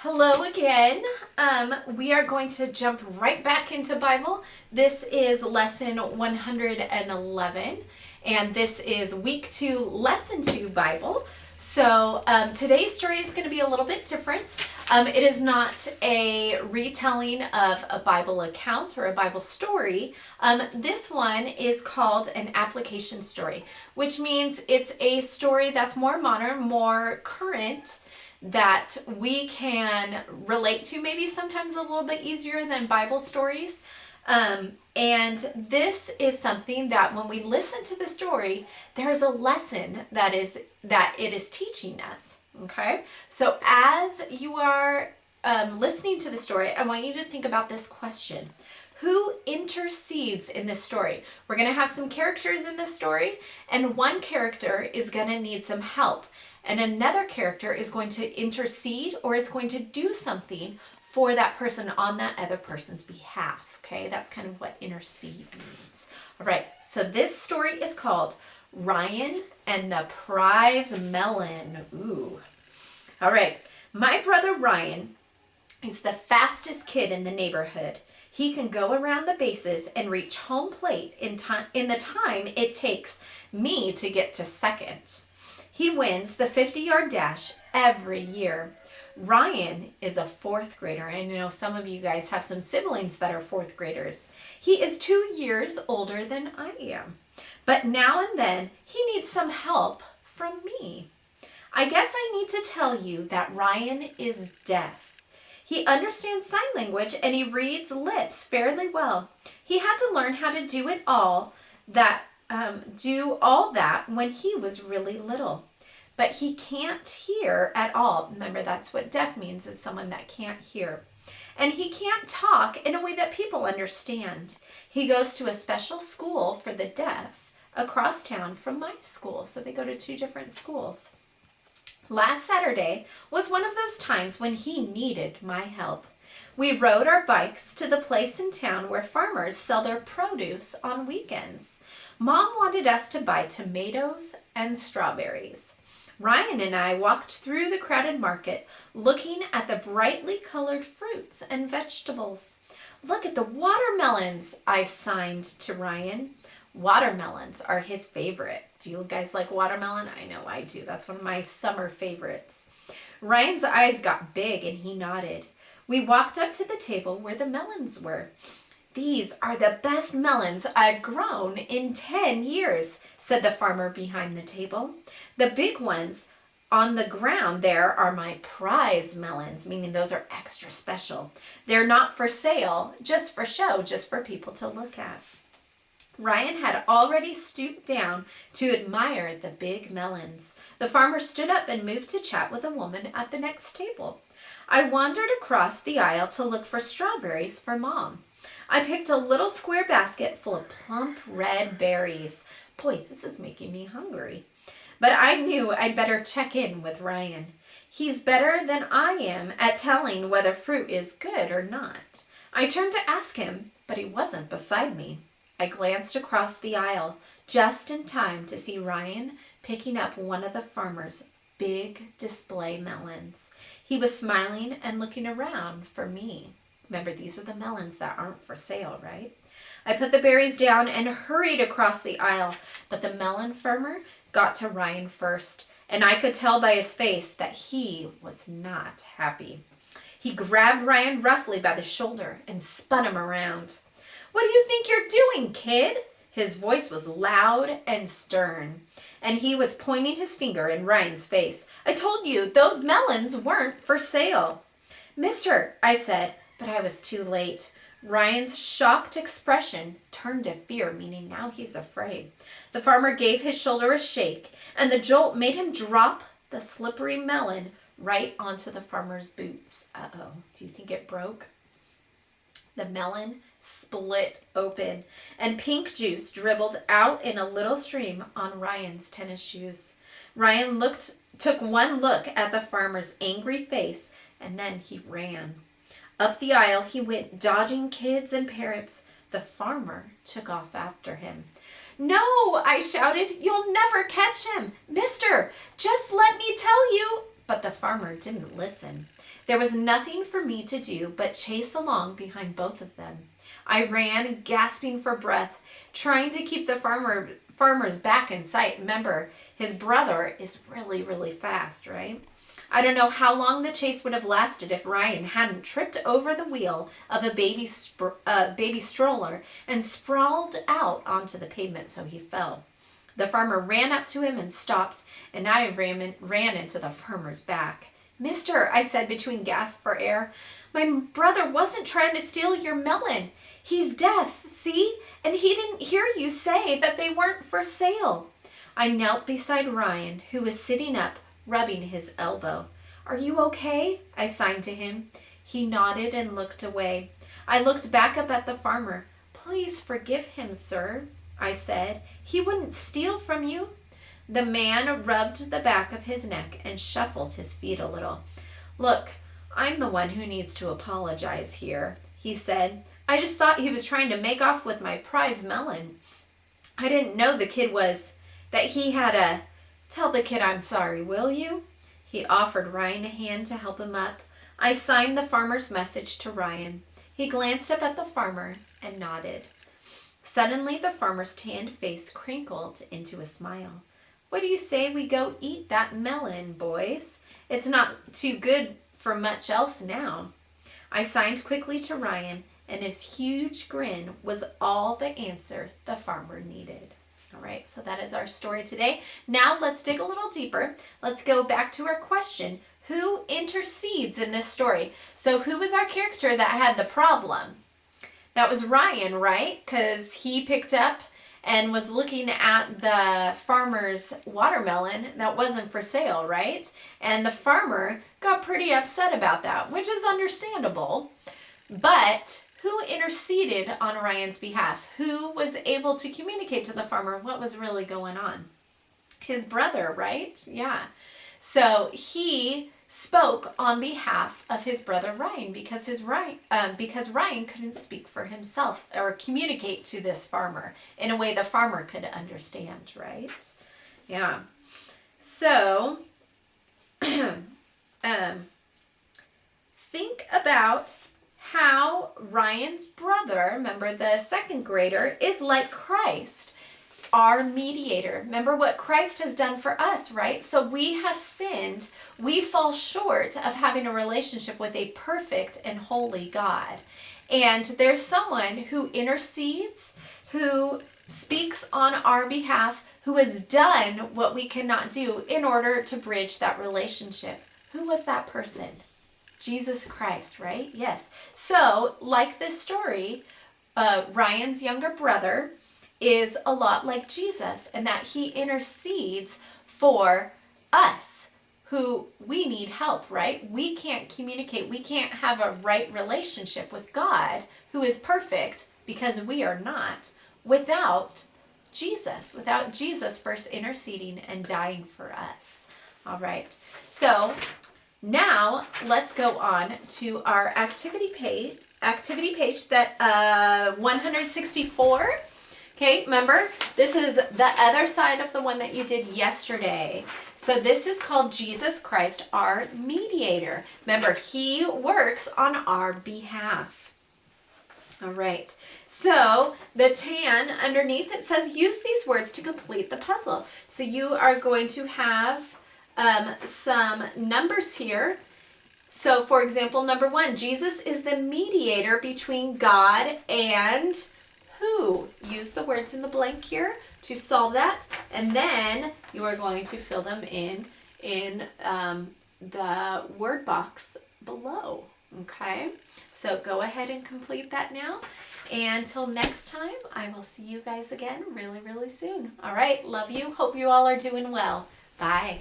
Hello again. We are going to jump right back into Bible. This is lesson 111, and this is week 2, lesson 2 Bible. So today's story is going to be a little bit different. It is not a retelling of a Bible account or a Bible story. This one is called an application story, which means it's a story that's more modern, more current, that we can relate to, maybe sometimes a little bit easier than Bible stories. And this is something that when we listen to the story, there's a lesson that it is teaching us. Okay, so as you are listening to the story, I want you to think about this question: who intercedes in this story? We're going to have some characters in this story, and one character is going to need some help, and another character is going to intercede or is going to do something for that person on that other person's behalf. Okay, that's kind of what intercede means. All right, so this story is called Ryan and the Prize Melon. Ooh. All right, my brother Ryan is the fastest kid in the neighborhood. He can go around the bases and reach home plate in the time it takes me to get to second. He wins the 50-yard dash every year. Ryan is a fourth grader. I know some of you guys have some siblings that are fourth graders. He is 2 years older than I am. But now and then he needs some help from me. I guess I need to tell you that Ryan is deaf. He understands sign language and he reads lips fairly well. He had to learn how to do all that when he was really little. But he can't hear at all. Remember, that's what deaf means, is someone that can't hear. And he can't talk in a way that people understand. He goes to a special school for the deaf across town from my school. So they go to 2 different schools. Last Saturday was one of those times when he needed my help. We rode our bikes to the place in town where farmers sell their produce on weekends. Mom wanted us to buy tomatoes and strawberries. Ryan and I walked through the crowded market, looking at the brightly colored fruits and vegetables. Look at the watermelons, I signed to Ryan. Watermelons are his favorite. Do you guys like watermelon? I know I do. That's one of my summer favorites. Ryan's eyes got big and he nodded. We walked up to the table where the melons were. These are the best melons I've grown in 10 years, said the farmer behind the table. The big ones on the ground there are my prize melons, meaning those are extra special. They're not for sale, just for show, just for people to look at. Ryan had already stooped down to admire the big melons. The farmer stood up and moved to chat with a woman at the next table. I wandered across the aisle to look for strawberries for Mom. I picked a little square basket full of plump red berries. Boy, this is making me hungry. But I knew I'd better check in with Ryan. He's better than I am at telling whether fruit is good or not. I turned to ask him, but he wasn't beside me. I glanced across the aisle just in time to see Ryan picking up one of the farmer's big display melons. He was smiling and looking around for me. Remember, these are the melons that aren't for sale, right? I put the berries down and hurried across the aisle, but the melon farmer got to Ryan first, and I could tell by his face that he was not happy. He grabbed Ryan roughly by the shoulder and spun him around. What do you think you're doing, kid? His voice was loud and stern, and he was pointing his finger in Ryan's face. I told you those melons weren't for sale. Mister, I said, but I was too late. Ryan's shocked expression turned to fear, meaning now he's afraid. The farmer gave his shoulder a shake, and the jolt made him drop the slippery melon right onto the farmer's boots. Uh-oh, do you think it broke? The melon split open, and pink juice dribbled out in a little stream on Ryan's tennis shoes. Ryan took one look at the farmer's angry face, and then he ran. Up the aisle he went, dodging kids and parents. The farmer took off after him. No, I shouted, you'll never catch him. Mister, just let me tell you. But the farmer didn't listen. There was nothing for me to do but chase along behind both of them. I ran, gasping for breath, trying to keep the farmer's back in sight. Remember, his brother is really, really fast, right? I don't know how long the chase would have lasted if Ryan hadn't tripped over the wheel of a baby stroller and sprawled out onto the pavement, so he fell. The farmer ran up to him and stopped, and I ran into the farmer's back. "Mister," I said between gasps for air, "my brother wasn't trying to steal your melon. He's deaf, see? And he didn't hear you say that they weren't for sale." I knelt beside Ryan, who was sitting up, rubbing his elbow. "Are you okay?" I signed to him. He nodded and looked away. I looked back up at the farmer. "Please forgive him, sir," I said. "He wouldn't steal from you." The man rubbed the back of his neck and shuffled his feet a little. "Look, I'm the one who needs to apologize here," he said. "I just thought he was trying to make off with my prize melon. I didn't know that he had a... Tell the kid I'm sorry, will you?" He offered Ryan a hand to help him up. I signed the farmer's message to Ryan. He glanced up at the farmer and nodded. Suddenly, the farmer's tanned face crinkled into a smile. "What do you say we go eat that melon, boys? It's not too good for much else now." I signed quickly to Ryan, and his huge grin was all the answer the farmer needed. All right, so that is our story today. Now let's dig a little deeper. Let's go back to our question. Who intercedes in this story? So who was our character that had the problem? That was Ryan, right? Because he picked up and was looking at the farmer's watermelon that wasn't for sale, right? And the farmer got pretty upset about that, which is understandable. But who interceded on Ryan's behalf? Who was able to communicate to the farmer what was really going on? His brother, right? Yeah. So he spoke on behalf of his brother Ryan because Ryan couldn't speak for himself or communicate to this farmer in a way the farmer could understand, right? Yeah. So think about how Ryan's brother, remember the second grader, is like Christ, our mediator. Remember what Christ has done for us, right? So we have sinned. We fall short of having a relationship with a perfect and holy God. And there's someone who intercedes, who speaks on our behalf, who has done what we cannot do in order to bridge that relationship. Who was that person? Jesus Christ, right? Yes. So, like this story, Ryan's younger brother is a lot like Jesus in that he intercedes for us who we need help, right? We can't communicate. We can't have a right relationship with God, who is perfect, because we are not, without Jesus first interceding and dying for us. All right. So, now, let's go on to our activity page that 164. Okay, remember, this is the other side of the one that you did yesterday. So this is called Jesus Christ, our mediator. Remember, he works on our behalf. All right, so the tan underneath, it says use these words to complete the puzzle. So you are going to have some numbers here. So for example, number 1, Jesus is the mediator between God and who? Use the words in the blank here to solve that, and then you are going to fill them in the word box below. Okay, so go ahead and complete that now. And until next time, I will see you guys again really, really soon. All right, love you. Hope you all are doing well. Bye.